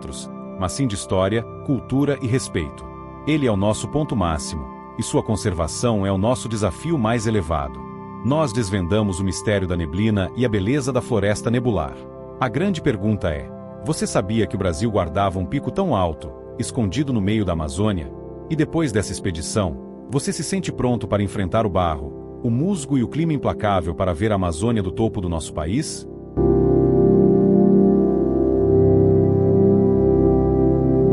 parâmetros, mas sim de história, cultura e respeito. Ele é o nosso ponto máximo, e sua conservação é o nosso desafio mais elevado. Nós desvendamos o mistério da neblina e a beleza da floresta nebular. A grande pergunta é: você sabia que o Brasil guardava um pico tão alto, escondido no meio da Amazônia? E depois dessa expedição, você se sente pronto para enfrentar o barro, o musgo e o clima implacável para ver a Amazônia do topo do nosso país?